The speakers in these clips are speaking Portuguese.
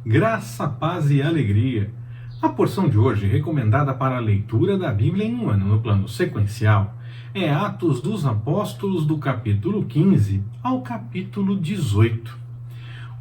Graça, paz e alegria. A porção de hoje, recomendada para a leitura da Bíblia em um ano no plano sequencial, é Atos dos Apóstolos do capítulo 15 ao capítulo 18.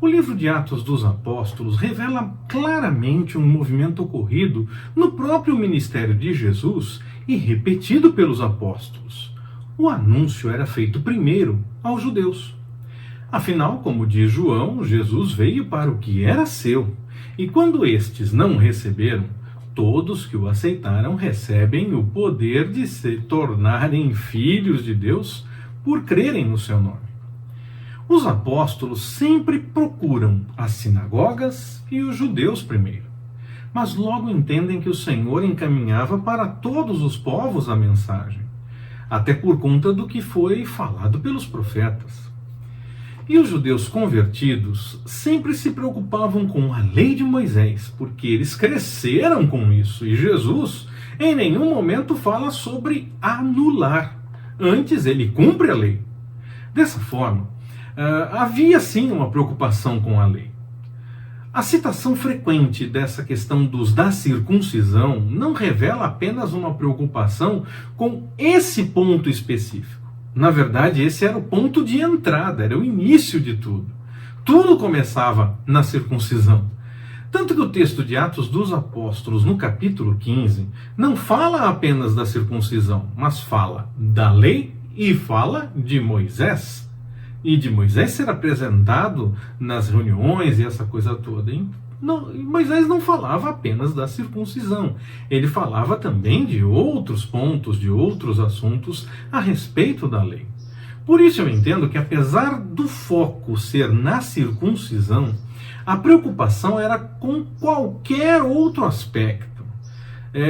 O livro de Atos dos Apóstolos revela claramente um movimento ocorrido no próprio ministério de Jesus e repetido pelos apóstolos. O anúncio era feito primeiro aos judeus. Afinal, como diz João, Jesus veio para o que era seu, e quando estes não o receberam, todos que o aceitaram recebem o poder de se tornarem filhos de Deus por crerem no seu nome. Os apóstolos sempre procuram as sinagogas e os judeus primeiro, mas logo entendem que o Senhor encaminhava para todos os povos a mensagem, até por conta do que foi falado pelos profetas. E os judeus convertidos sempre se preocupavam com a lei de Moisés, porque eles cresceram com isso, e Jesus em nenhum momento fala sobre anular. Antes, ele cumpre a lei. Dessa forma, havia sim uma preocupação com a lei. A citação frequente dessa questão da circuncisão não revela apenas uma preocupação com esse ponto específico. Na verdade, esse era o ponto de entrada, era o início de tudo. Tudo começava na circuncisão. Tanto que o texto de Atos dos Apóstolos, no capítulo 15, não fala apenas da circuncisão, mas fala da lei e fala de Moisés. E de Moisés ser apresentado nas reuniões e essa coisa toda. Moisés não falava apenas da circuncisão, ele falava também de outros pontos, de outros assuntos a respeito da lei. Por isso eu entendo que, apesar do foco ser na circuncisão, a preocupação era com qualquer outro aspecto.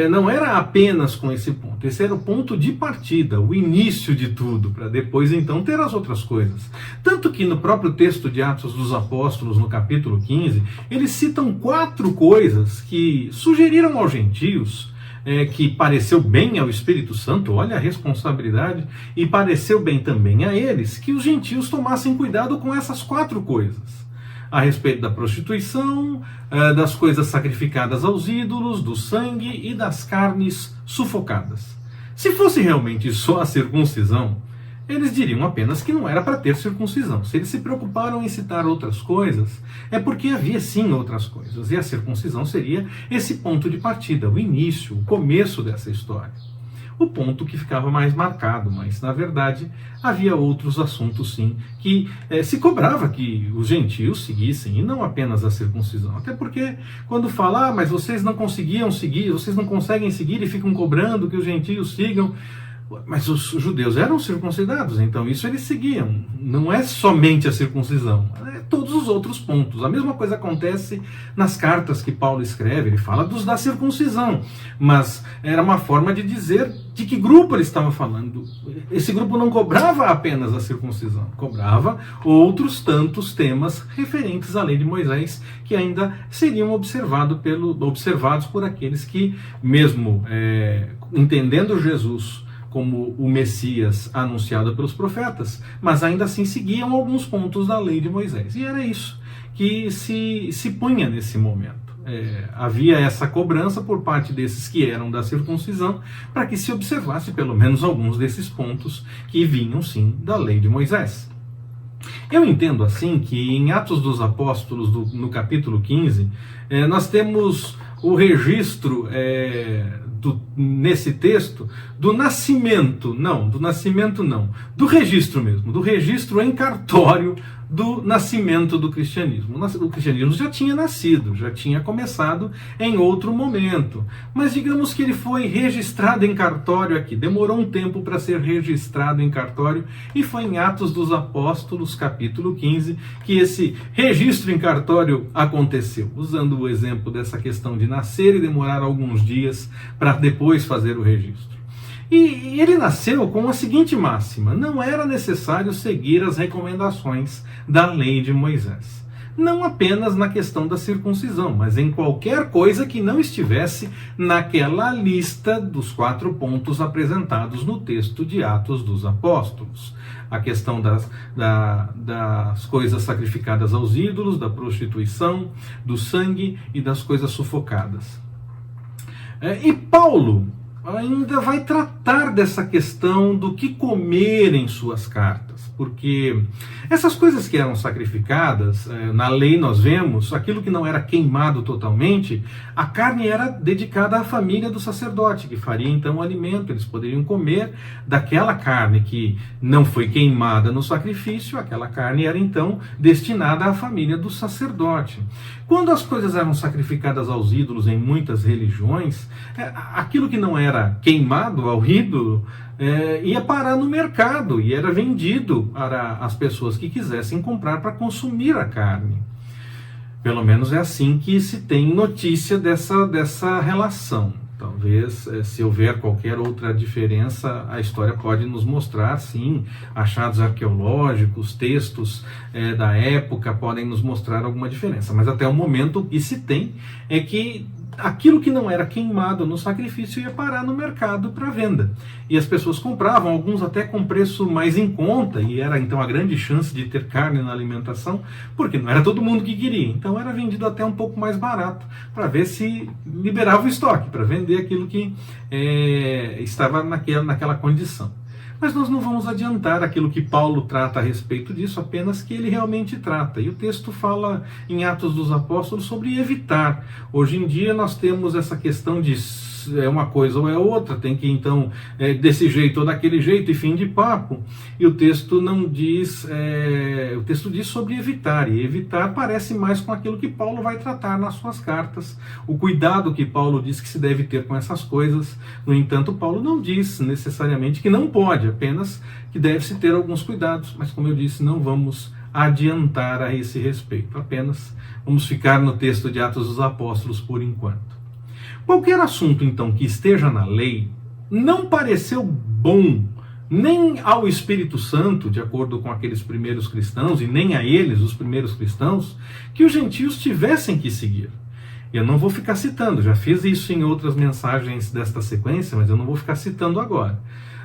Não era apenas com esse ponto. Esse era o ponto de partida, o início de tudo, para depois então ter as outras coisas. Tanto que no próprio texto de Atos dos Apóstolos, no capítulo 15, eles citam 4 coisas que sugeriram aos gentios, que pareceu bem ao Espírito Santo, olha a responsabilidade, e pareceu bem também a eles, que os gentios tomassem cuidado com essas 4 coisas. A respeito da prostituição, das coisas sacrificadas aos ídolos, do sangue e das carnes sufocadas. Se fosse realmente só a circuncisão, eles diriam apenas que não era para ter circuncisão. Se eles se preocuparam em citar outras coisas, é porque havia sim outras coisas. E a circuncisão seria esse ponto de partida, o início, o começo dessa história. O ponto que ficava mais marcado, mas na verdade havia outros assuntos sim, que se cobrava que os gentios seguissem, e não apenas a circuncisão. Até porque quando fala, mas vocês não conseguiam seguir, vocês não conseguem seguir e ficam cobrando que os gentios sigam. Mas os judeus eram circuncidados, então isso eles seguiam. Não é somente a circuncisão, é todos os outros pontos. A mesma coisa acontece nas cartas que Paulo escreve, ele fala da circuncisão, mas era uma forma de dizer de que grupo ele estava falando. Esse grupo não cobrava apenas a circuncisão, cobrava outros tantos temas referentes à lei de Moisés, que ainda seriam observados por aqueles que, mesmo entendendo Jesus como o Messias anunciado pelos profetas, mas ainda assim seguiam alguns pontos da lei de Moisés. E era isso que se punha nesse momento. Havia essa cobrança por parte desses que eram da circuncisão, para que se observasse pelo menos alguns desses pontos que vinham sim da lei de Moisés. Eu entendo assim que em Atos dos Apóstolos, no capítulo 15, nós temos o registro nesse texto do registro mesmo, do registro em cartório do nascimento do cristianismo. O cristianismo já tinha nascido, já tinha começado em outro momento, mas digamos que ele foi registrado em cartório aqui, demorou um tempo para ser registrado em cartório, e foi em Atos dos Apóstolos, capítulo 15, que esse registro em cartório aconteceu, usando o exemplo dessa questão de nascer e demorar alguns dias para depois fazer o registro. E ele nasceu com a seguinte máxima: não era necessário seguir as recomendações da lei de Moisés. não apenas na questão da circuncisão, mas em qualquer coisa que não estivesse naquela lista dos 4 pontos apresentados no texto de Atos dos Apóstolos. A questão das coisas sacrificadas aos ídolos, da prostituição, do sangue e das coisas sufocadas. E Paulo ainda vai tratar dessa questão do que comer em suas cartas, porque essas coisas que eram sacrificadas, na lei nós vemos, aquilo que não era queimado totalmente, a carne era dedicada à família do sacerdote, que faria então o alimento, eles poderiam comer daquela carne que não foi queimada no sacrifício, aquela carne era então destinada à família do sacerdote. Quando as coisas eram sacrificadas aos ídolos em muitas religiões, aquilo que não era queimado ao ídolo ia parar no mercado e era vendido para as pessoas que quisessem comprar para consumir a carne. Pelo menos é assim que se tem notícia dessa relação. Talvez, se houver qualquer outra diferença, a história pode nos mostrar, sim, achados arqueológicos, textos da época podem nos mostrar alguma diferença. Mas até o momento o que se tem é que aquilo que não era queimado no sacrifício ia parar no mercado para venda. E as pessoas compravam, alguns até com preço mais em conta, e era então a grande chance de ter carne na alimentação, porque não era todo mundo que queria. Então era vendido até um pouco mais barato, para ver se liberava o estoque, para vender aquilo que estava naquela condição. Mas nós não vamos adiantar aquilo que Paulo trata a respeito disso, apenas que ele realmente trata. E o texto fala em Atos dos Apóstolos sobre evitar. Hoje em dia nós temos essa questão de é uma coisa ou é outra, tem que então desse jeito ou daquele jeito e fim de papo. E o texto não diz, o texto diz sobre evitar, e evitar parece mais com aquilo que Paulo vai tratar nas suas cartas, o cuidado que Paulo diz que se deve ter com essas coisas. No entanto, Paulo não diz necessariamente que não pode, apenas que deve-se ter alguns cuidados, mas como eu disse, não vamos adiantar a esse respeito, apenas vamos ficar no texto de Atos dos Apóstolos por enquanto. Qualquer assunto, então, que esteja na lei, não pareceu bom nem ao Espírito Santo, de acordo com aqueles primeiros cristãos, e nem a eles, os primeiros cristãos, que os gentios tivessem que seguir. Eu não vou ficar citando, já fiz isso em outras mensagens desta sequência, mas eu não vou ficar citando agora.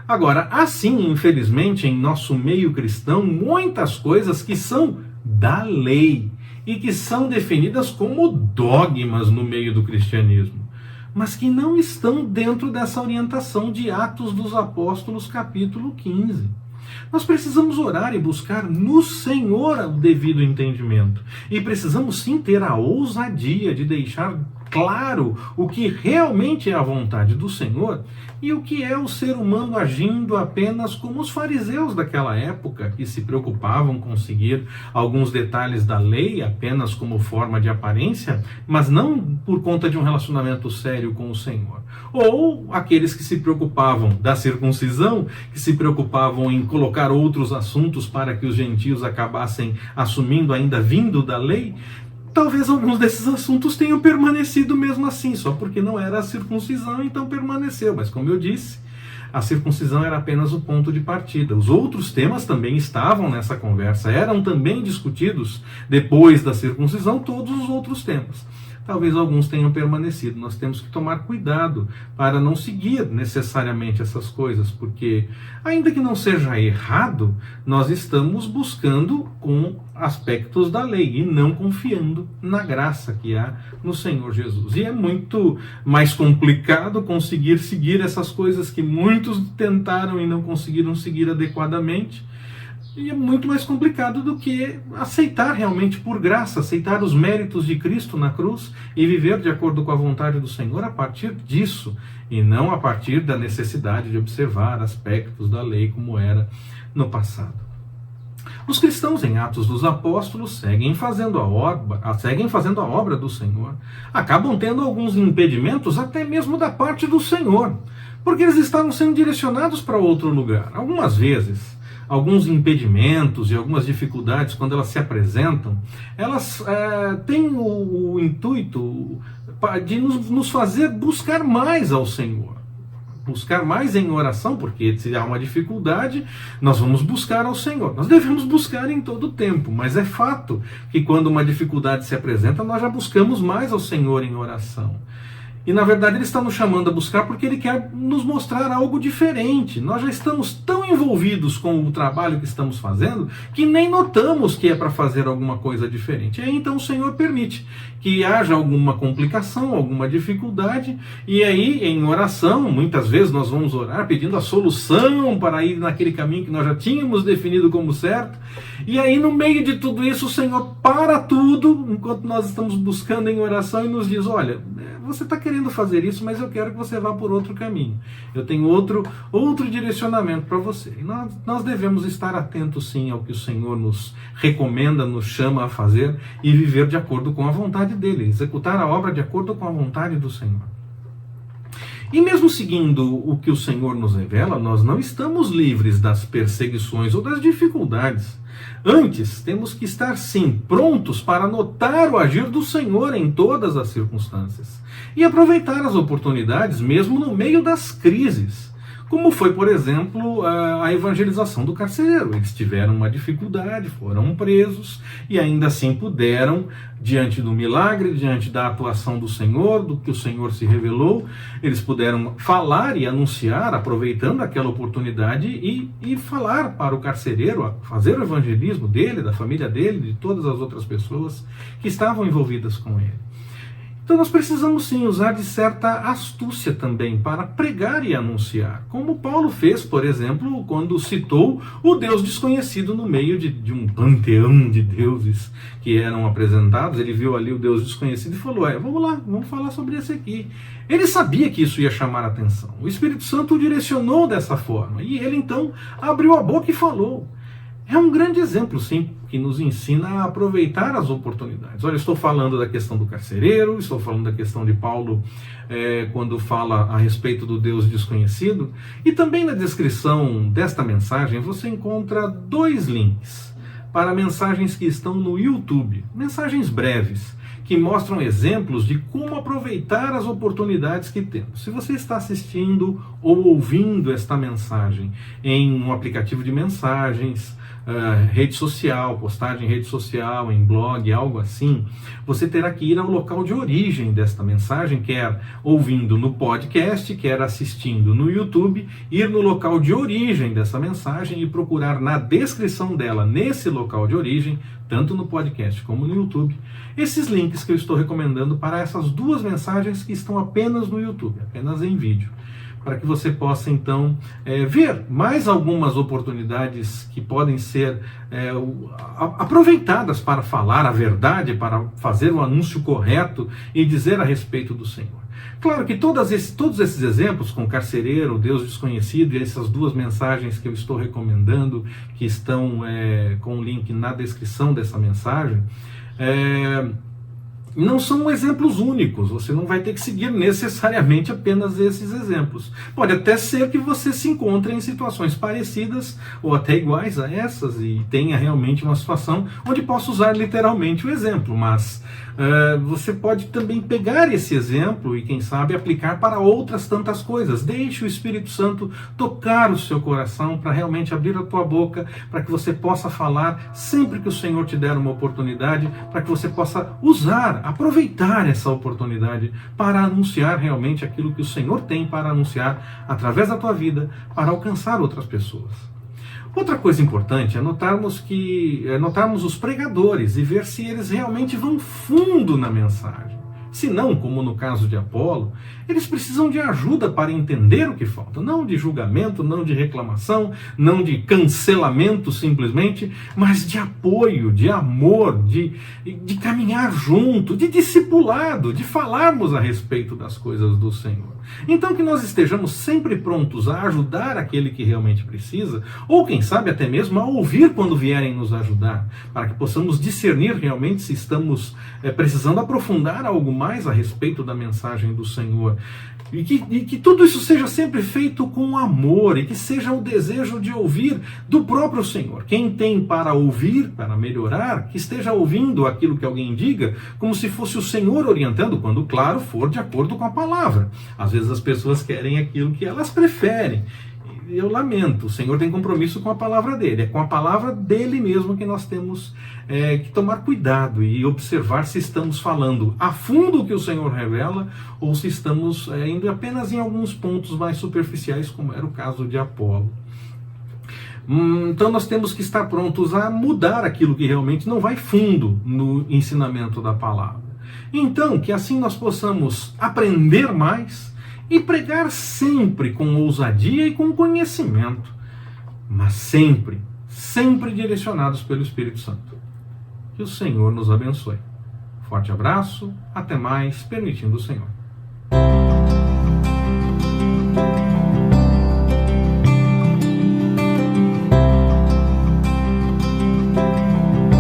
Agora, assim, infelizmente, em nosso meio cristão, muitas coisas que são da lei e que são definidas como dogmas no meio do cristianismo, mas que não estão dentro dessa orientação de Atos dos Apóstolos, capítulo 15. Nós precisamos orar e buscar no Senhor o devido entendimento. E precisamos sim ter a ousadia de deixar claro o que realmente é a vontade do Senhor e o que é o ser humano agindo apenas como os fariseus daquela época, que se preocupavam com seguir alguns detalhes da lei apenas como forma de aparência, mas não por conta de um relacionamento sério com o Senhor. Ou aqueles que se preocupavam da circuncisão, que se preocupavam em colocar outros assuntos para que os gentios acabassem assumindo ainda vindo da lei. Talvez alguns desses assuntos tenham permanecido mesmo assim, só porque não era a circuncisão, então permaneceu. Mas como eu disse, a circuncisão era apenas o ponto de partida. Os outros temas também estavam nessa conversa, eram também discutidos depois da circuncisão todos os outros temas. Talvez alguns tenham permanecido. Nós temos que tomar cuidado para não seguir necessariamente essas coisas, porque, ainda que não seja errado, nós estamos buscando com aspectos da lei e não confiando na graça que há no Senhor Jesus. E é muito mais complicado conseguir seguir essas coisas que muitos tentaram e não conseguiram seguir adequadamente. E é muito mais complicado do que aceitar realmente por graça, aceitar os méritos de Cristo na cruz e viver de acordo com a vontade do Senhor a partir disso, e não a partir da necessidade de observar aspectos da lei como era no passado. Os cristãos em Atos dos Apóstolos seguem fazendo a obra do Senhor, acabam tendo alguns impedimentos até mesmo da parte do Senhor, porque eles estavam sendo direcionados para outro lugar. Algumas vezes, alguns impedimentos e algumas dificuldades, quando elas se apresentam, elas têm o intuito de nos fazer buscar mais ao Senhor. buscar mais em oração, porque se há uma dificuldade, nós vamos buscar ao Senhor. Nós devemos buscar em todo o tempo, mas é fato que quando uma dificuldade se apresenta, nós já buscamos mais ao Senhor em oração. E na verdade Ele está nos chamando a buscar porque Ele quer nos mostrar algo diferente. Nós já estamos tão envolvidos com o trabalho que estamos fazendo que nem notamos que é para fazer alguma coisa diferente. E aí então o Senhor permite que haja alguma complicação, alguma dificuldade, e aí em oração, muitas vezes nós vamos orar pedindo a solução para ir naquele caminho que nós já tínhamos definido como certo, e aí no meio de tudo isso o Senhor para tudo, enquanto nós estamos buscando em oração e nos diz, olha, você está querendo fazer isso, mas eu quero que você vá por outro caminho. Eu tenho outro direcionamento para você. E nós devemos estar atentos sim ao que o Senhor nos recomenda, nos chama a fazer e viver de acordo com a vontade dele, executar a obra de acordo com a vontade do Senhor. E mesmo seguindo o que o Senhor nos revela, nós não estamos livres das perseguições ou das dificuldades. Antes, temos que estar sim prontos para notar o agir do Senhor em todas as circunstâncias e aproveitar as oportunidades mesmo no meio das crises. Como foi, por exemplo, a evangelização do carcereiro. Eles tiveram uma dificuldade, foram presos e ainda assim puderam, diante do milagre, diante da atuação do Senhor, do que o Senhor se revelou, eles puderam falar e anunciar, aproveitando aquela oportunidade e falar para o carcereiro, fazer o evangelismo dele, da família dele, de todas as outras pessoas que estavam envolvidas com ele. Então nós precisamos sim usar de certa astúcia também para pregar e anunciar, como Paulo fez, por exemplo, quando citou o Deus desconhecido no meio de um panteão de deuses que eram apresentados. Ele viu ali o Deus desconhecido e falou, vamos lá, vamos falar sobre esse aqui. Ele sabia que isso ia chamar a atenção, o Espírito Santo o direcionou dessa forma, e ele então abriu a boca e falou. É um grande exemplo, sim, que nos ensina a aproveitar as oportunidades. Olha, estou falando da questão do carcereiro, estou falando da questão de Paulo quando fala a respeito do Deus desconhecido, e também na descrição desta mensagem você encontra 2 links para mensagens que estão no YouTube, mensagens breves, que mostram exemplos de como aproveitar as oportunidades que temos. Se você está assistindo ou ouvindo esta mensagem em um aplicativo de mensagens, rede social, postagem em rede social, em blog, algo assim, você terá que ir ao local de origem desta mensagem, quer ouvindo no podcast, quer assistindo no YouTube, ir no local de origem dessa mensagem e procurar na descrição dela, nesse local de origem, tanto no podcast como no YouTube, esses links que eu estou recomendando para essas 2 mensagens que estão apenas no YouTube, apenas em vídeo, para que você possa então ver mais algumas oportunidades que podem ser aproveitadas para falar a verdade, para fazer o anúncio correto e dizer a respeito do Senhor. Claro que todos esses exemplos, com carcereiro, Deus desconhecido, e essas 2 mensagens que eu estou recomendando, que estão com o link na descrição dessa mensagem, não são exemplos únicos, você não vai ter que seguir necessariamente apenas esses exemplos. Pode até ser que você se encontre em situações parecidas ou até iguais a essas e tenha realmente uma situação onde possa usar literalmente o exemplo, mas você pode também pegar esse exemplo e, quem sabe, aplicar para outras tantas coisas. Deixe o Espírito Santo tocar o seu coração para realmente abrir a tua boca, para que você possa falar sempre que o Senhor te der uma oportunidade, para que você possa aproveitar essa oportunidade para anunciar realmente aquilo que o Senhor tem para anunciar através da tua vida, para alcançar outras pessoas. Outra coisa importante é notarmos os pregadores e ver se eles realmente vão fundo na mensagem. Se não, como no caso de Apolo, eles precisam de ajuda para entender o que falta. Não de julgamento, não de reclamação, não de cancelamento simplesmente, mas de apoio, de amor, de caminhar junto, de discipulado, de falarmos a respeito das coisas do Senhor. Então que nós estejamos sempre prontos a ajudar aquele que realmente precisa, ou quem sabe até mesmo a ouvir quando vierem nos ajudar, para que possamos discernir realmente se estamos precisando aprofundar algo mais a respeito da mensagem do Senhor. E que tudo isso seja sempre feito com amor e que seja o desejo de ouvir do próprio Senhor. Quem tem para ouvir, para melhorar, que esteja ouvindo aquilo que alguém diga, como se fosse o Senhor orientando, quando, claro, for de acordo com a palavra. Às vezes as pessoas querem aquilo que elas preferem. Eu lamento, o Senhor tem compromisso com a palavra dele, é com a palavra dele mesmo que nós temos que tomar cuidado e observar se estamos falando a fundo o que o Senhor revela ou se estamos indo apenas em alguns pontos mais superficiais, como era o caso de Apolo. Então nós temos que estar prontos a mudar aquilo que realmente não vai fundo no ensinamento da palavra. Então, que assim nós possamos aprender mais e pregar sempre com ousadia e com conhecimento, mas sempre, sempre direcionados pelo Espírito Santo. Que o Senhor nos abençoe. Forte abraço, até mais, permitindo o Senhor.